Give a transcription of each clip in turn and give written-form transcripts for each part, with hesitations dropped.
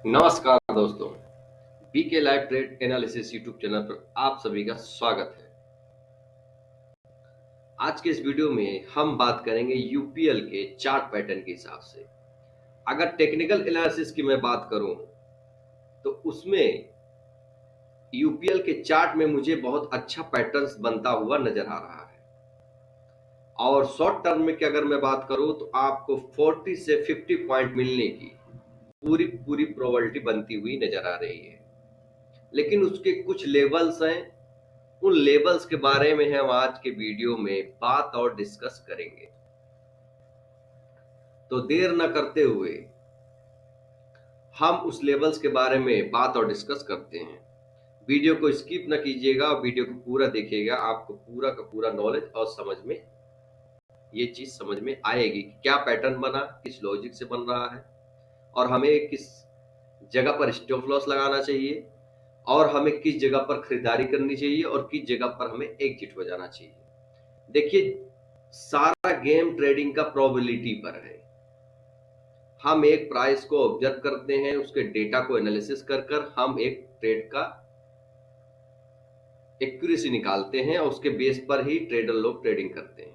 नमस्कार दोस्तों, BK live trade analysis YouTube channel पर आप सभी का स्वागत है। आज के इस वीडियो में हम बात करेंगे यूपीएल के चार्ट पैटर्न के हिसाब से। अगर टेक्निकल एनालिसिस की मैं बात करूं तो उसमें यूपीएल के चार्ट में मुझे बहुत अच्छा पैटर्न्स बनता हुआ नजर आ रहा है। और शॉर्ट टर्म में की अगर मैं बात करूं तो आपको 40 से 50 पॉइंट मिलने की पूरी पूरी प्रोबेबिलिटी बनती हुई नजर आ रही है। लेकिन उसके कुछ लेवल्स हैं, उन लेवल्स के बारे में हम आज के वीडियो में बात और डिस्कस करेंगे। तो देर न करते हुए हम उस लेवल्स के बारे में बात और डिस्कस करते हैं। वीडियो को स्किप न कीजिएगा और वीडियो को पूरा देखिएगा। आपको पूरा का पूरा नॉलेज और समझ में ये चीज समझ में आएगी कि क्या पैटर्न बना, किस लॉजिक से बन रहा है और हमें किस जगह पर स्टॉप लॉस लगाना चाहिए और हमें किस जगह पर खरीदारी करनी चाहिए और किस जगह पर हमें एग्जिट हो जाना चाहिए। देखिए, सारा गेम ट्रेडिंग का प्रोबेबिलिटी पर है। हम एक प्राइस को ऑब्जर्व करते हैं, उसके डेटा को एनालिसिस कर कर हम एक ट्रेड का एक्यूरेसी निकालते हैं और उसके बेस पर ही ट्रेडर लोग ट्रेडिंग करते हैं।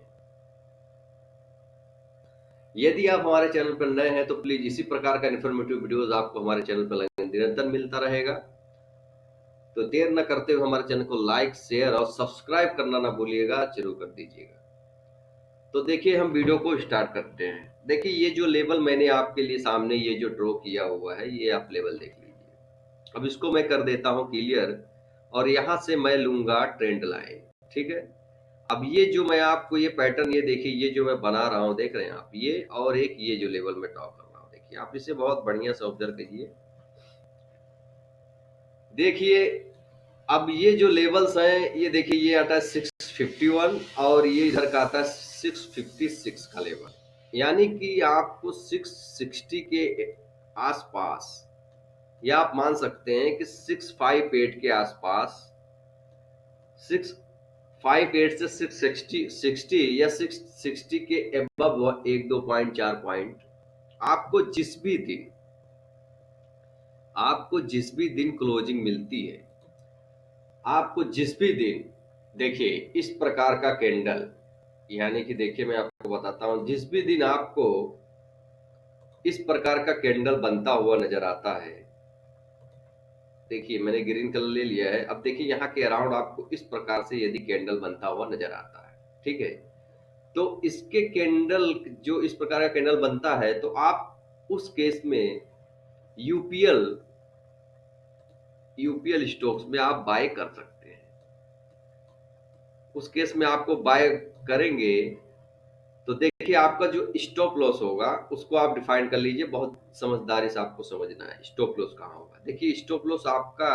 यदि आप हमारे चैनल पर नए हैं तो प्लीज इसी प्रकार का इन्फॉर्मेटिव वीडियोस आपको हमारे चैनल पर निरंतर मिलता रहेगा। तो देर न करते हुए हमारे चैनल को लाइक, शेयर और सब्सक्राइब करना ना भूलिएगा, जरूर कर दीजिएगा। तो देखिए, हम वीडियो को स्टार्ट करते हैं। देखिए, ये जो लेवल मैंने आपके लिए सामने ये जो ड्रॉ किया हुआ है, ये आप लेवल देख लीजिए। अब इसको मैं कर देता हूं क्लियर और यहां से मैं लूंगा ट्रेंड लाइन। ठीक है। अब ये जो मैं आपको ये पैटर्न, ये देखिए, ये जो मैं बना रहा हूं, देख रहे हैं आप, ये और एक ये जो लेवल में ड्रॉ कर रहा हूं, देखिए आप इसे बहुत बढ़िया से ऑब्जर्व कीजिए। देखिए, अब ये जो लेवल्स हैं, ये देखिए, ये आता है 651 और ये इधर का आता है 656 का लेवल। यानी कि आपको 660 के आसपास, या आप मान सकते हैं कि 658 के आसपास, 658 से 660 या 660 के एबव एक दो पॉइंट, 4 पॉइंट आपको जिस भी दिन क्लोजिंग मिलती है, आपको जिस भी दिन, देखिए इस प्रकार का कैंडल, यानी कि देखिए मैं आपको बताता हूं, जिस भी दिन आपको इस प्रकार का कैंडल बनता हुआ नजर आता है, देखिए मैंने ग्रीन कलर ले लिया है। अब देखिए यहाँ के अराउंड आपको इस प्रकार से यदि कैंडल बनता हुआ नजर आता है, ठीक है, तो इसके कैंडल, जो इस प्रकार का कैंडल बनता है, तो आप उस केस में यूपीएल यूपीएल स्टॉक्स में आप बाय कर सकते हैं। उस केस में आपको बाय करेंगे तो देखिए, आपका जो स्टॉप लॉस होगा उसको आप डिफाइन कर लीजिए। बहुत समझदारी से आपको समझना है स्टॉप लॉस कहाँ होगा। देखिए, स्टॉप लॉस आपका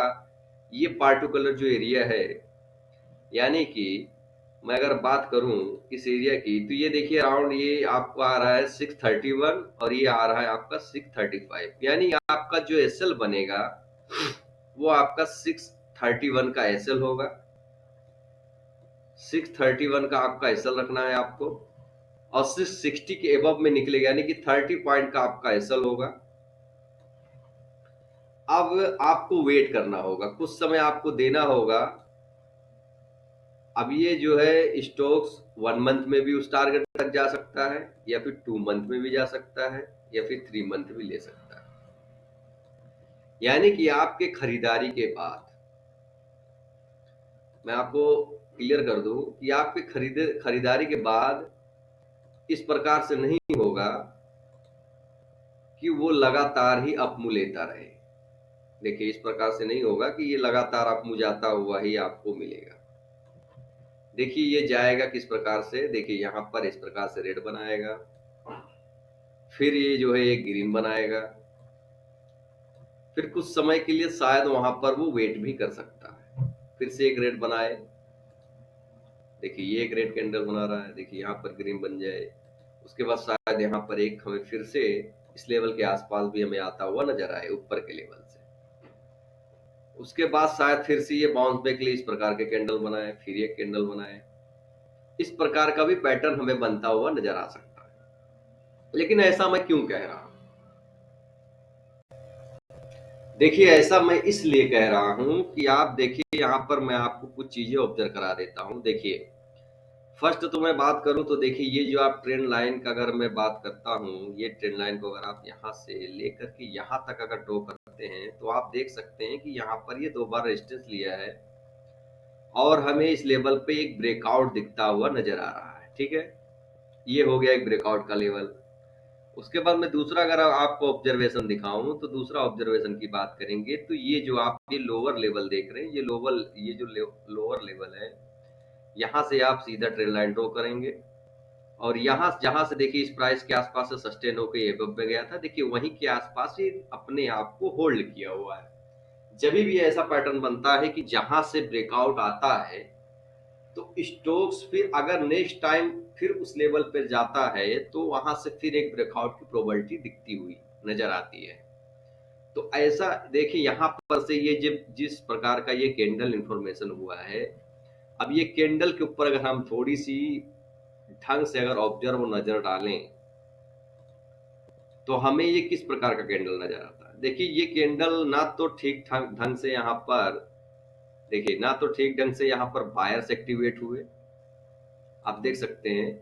ये पार्टिकुलर जो एरिया है, यानी कि मैं अगर बात करूं इस एरिया की, तो ये देखिए अराउंड ये आपको आ रहा है 631 और ये आ रहा है आपका 635। यानी आपका जो एसएल बनेगा वो आपका 631 का एसएल होगा। 631 का आपका एसएल रखना है आपको और 660 के एबव में निकलेगा, यानी कि 30 पॉइंट का आपका एसएल होगा। अब आपको वेट करना होगा, कुछ समय आपको देना होगा। अब ये जो है स्टॉक्स 1 मंथ में भी उस टारगेट तक जा सकता है, या फिर 2 मंथ में भी जा सकता है, या फिर 3 मंथ भी ले सकता है। यानी कि आपके खरीदारी के बाद, मैं आपको क्लियर कर दूं कि आपके खरीदारी के बाद इस प्रकार से नहीं होगा कि वो लगातार ही अपमू लेता रहे। देखिए, इस प्रकार से नहीं होगा कि ये लगातार अपमू जाता हुआ ही आपको मिलेगा। देखिए, ये जाएगा किस प्रकार से, देखिए यहाँ पर इस प्रकार से रेड बनाएगा, फिर ये जो है एक ग्रीन बनाएगा, फिर कुछ समय के लिए शायद वहां पर वो वेट भी कर सकता है, फिर से एक रेड बनाए। देखिए, ये एक रेड कैंडल बना रहा है, देखिए यहाँ पर ग्रीन बन जाए, उसके बाद शायद यहाँ पर एक हमें फिर से इस लेवल के आसपास भी हमें आता हुआ नजर आए, ऊपर के लेवल से। उसके बाद शायद फिर से ये बाउंस बैक के लिए इस प्रकार के कैंडल बनाए, फिर एक कैंडल बनाए। इस प्रकार का भी पैटर्न हमें बनता हुआ नजर आ सकता है। लेकिन ऐसा मैं क्यों कह रहा हूं? देखिए ऐसा मैं इसलिए कह रहा हूं कि आप देखिए यहाँ पर मैं आपको कुछ चीजें ऑब्जर्व करा देता हूं। देखिए फर्स्ट तो मैं बात करूं तो देखिए ये जो आप ट्रेंड लाइन का अगर मैं बात करता हूं, ये ट्रेंड लाइन को अगर आप यहाँ से लेकर के यहाँ तक अगर ड्रॉ करते हैं तो आप देख सकते हैं कि यहाँ पर ये 2 बार रेजिस्टेंस लिया है और हमें इस लेवल पे एक ब्रेकआउट दिखता हुआ नजर आ रहा है। ठीक है, ये हो गया एक ब्रेकआउट का लेवल। उसके बाद मैं दूसरा अगर आपको ऑब्जर्वेशन दिखाऊं तो दूसरा ऑब्जर्वेशन की बात करेंगे तो ये जो आप ये लोअर लेवल देख रहे हैं, ये जो लोअर लेवल है, यहाँ से आप सीधा ट्रेंड लाइन ड्रॉ करेंगे और यहाँ जहां से देखिए इस प्राइस के आसपास से सस्टेन होकर एबव में गया था, देखिए वहीं के आसपास ये अपने आप को होल्ड किया हुआ है। जब भी ऐसा पैटर्न बनता है कि जहां से ब्रेकआउट आता है तो स्टॉक्स फिर अगर नेक्स्ट टाइम फिर उस लेवल पर जाता है तो वहां से फिर एक ब्रेकआउट की प्रोबेबिलिटी दिखती हुई नजर आती है। तो ऐसा देखिए यहाँ पर से ये जब जिस प्रकार का ये कैंडल इंफॉर्मेशन हुआ है, अब ये कैंडल के ऊपर अगर हम थोड़ी सी ढंग से अगर ऑब्जर्व नजर डालें तो हमें ये किस प्रकार का कैंडल नजर आता है। देखिए ये कैंडल ना तो ठीक ढंग से यहाँ पर देखिए ना तो ठीक ढंग से यहाँ पर बायर्स एक्टिवेट हुए। आप देख सकते हैं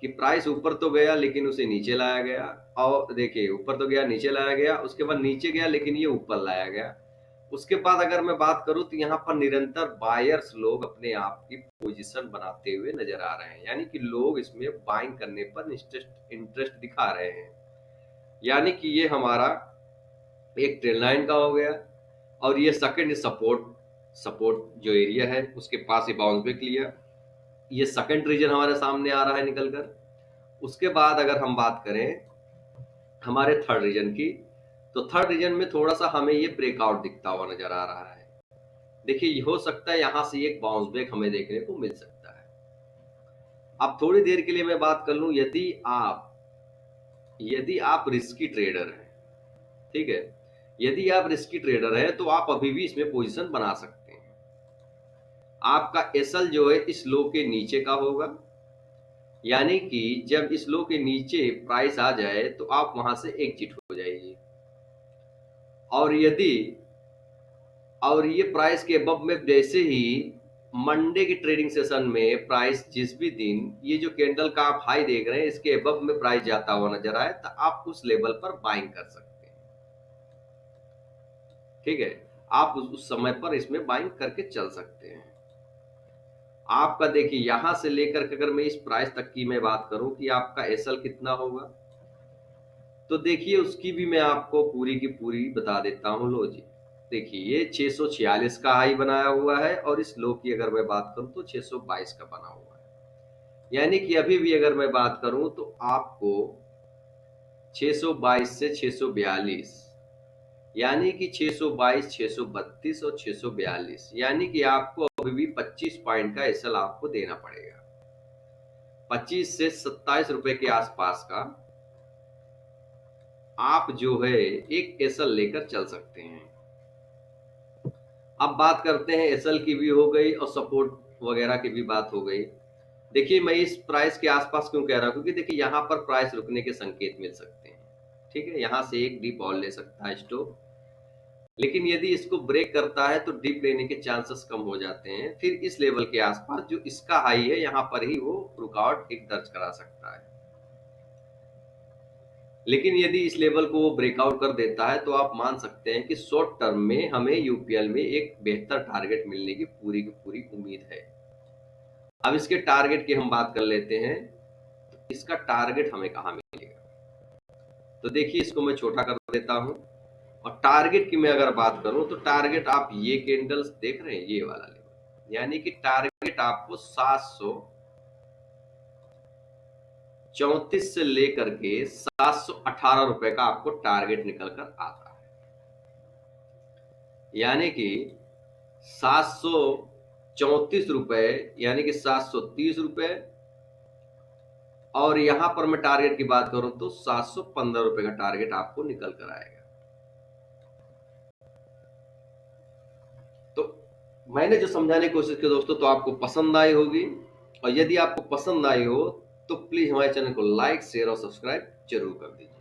कि प्राइस ऊपर तो गया लेकिन उसे नीचे लाया गया, और देखिए ऊपर तो गया नीचे लाया गया, उसके बाद नीचे गया लेकिन ये ऊपर लाया गया। उसके बाद अगर मैं बात करूं तो यहाँ पर निरंतर बायर्स लोग अपने आप की पोजीशन बनाते हुए नजर आ रहे हैं, यानी कि लोग इसमें बाइंग करने पर इंटरेस्ट दिखा रहे हैं। यानी कि ये हमारा एक ट्रेंड लाइन का हो गया और ये सेकंड सपोर्ट सपोर्ट जो एरिया है उसके पास ही बाउंस बैक लिया। ये सेकंड रीजन हमारे सामने आ रहा है निकल कर। उसके बाद अगर हम बात करें हमारे थर्ड रीजन की, तो थर्ड रीजन में थोड़ा सा हमें ये ब्रेकआउट दिखता हुआ नजर आ रहा है। देखिए हो सकता है यहां से एक बाउंस बैक हमें देखने को मिल सकता है। अब थोड़ी देर के लिए मैं बात कर लूं, यदि आप रिस्की ट्रेडर हैं, ठीक है, यदि आप रिस्की ट्रेडर हैं तो आप अभी भी इसमें पोजीशन बना सकते हैं। आपका एसएल जो है इस लो के नीचे का होगा, यानी कि जब इस लो के नीचे प्राइस आ जाए तो आप वहां से एग्जिट हो जाइए। और यदि और ये प्राइस के अबव में जैसे ही मंडे की ट्रेडिंग सेशन में प्राइस जिस भी दिन ये जो कैंडल का आप हाई देख रहे हैं इसके अबव में प्राइस जाता हुआ नजर आए तो आप उस लेवल पर बाइंग कर सकते हैं। ठीक है, आप उस समय पर इसमें बाइंग करके चल सकते हैं। आपका देखिए यहां से लेकर के अगर मैं इस प्राइस तक की मैं बात करूं कि आपका एसएल कितना होगा, तो देखिए उसकी भी मैं आपको पूरी की पूरी बता देता हूं। लो जी, देखिए ये 646 का हाई बनाया हुआ है और इस लो की अगर मैं बात करूं तो 622 का बना हुआ है। यानी कि अभी भी अगर मैं बात करूं तो आपको 622 से 642, यानी कि 622, 632 और 642, यानी कि आपको अभी भी 25 पॉइंट का एसएल आपको देना पड़ेगा। 25 से 27 रुपए के आसपास का आप जो है एक एसएल लेकर चल सकते हैं। अब बात करते हैं एसएल की भी हो गई और सपोर्ट वगैरह की भी बात हो गई। देखिए मैं इस प्राइस के आसपास क्यों कह रहा हूं, क्योंकि देखिए यहां पर प्राइस रुकने के संकेत मिल सकते हैं। ठीक है, यहां से एक डीप और ले सकता है स्टॉक, लेकिन यदि इसको ब्रेक करता है तो डीप लेने के चांसेस कम हो जाते हैं। फिर इस लेवल के आसपास जो इसका हाई है यहां पर ही वो रुकावट एक दर्ज करा सकता है। लेकिन यदि इस लेवल को वो ब्रेकआउट कर देता है तो आप मान सकते हैं कि शॉर्ट टर्म में हमें यूपीएल में एक बेहतर टारगेट मिलने की पूरी उम्मीद है। अब इसके टारगेट की हम बात कर लेते हैं, तो इसका टारगेट हमें कहाँ मिलेगा। तो देखिए इसको मैं छोटा कर देता हूं और टारगेट की मैं अगर बात करूं तो टारगेट आप ये कैंडल्स देख रहे हैं, ये वाला लेवल, यानी कि टारगेट आपको 734 से लेकर के 718 रुपए का आपको टारगेट निकल कर आता है। यानी कि 734 रुपए, यानी कि 730 रुपए, और यहां पर मैं टारगेट की बात करूं तो 715 रुपए का टारगेट आपको निकल कर आएगा। तो मैंने जो समझाने की कोशिश की दोस्तों तो आपको पसंद आई होगी, और यदि आपको पसंद आई हो तो प्लीज हमारे चैनल को लाइक, शेयर और सब्सक्राइब जरूर कर दीजिए।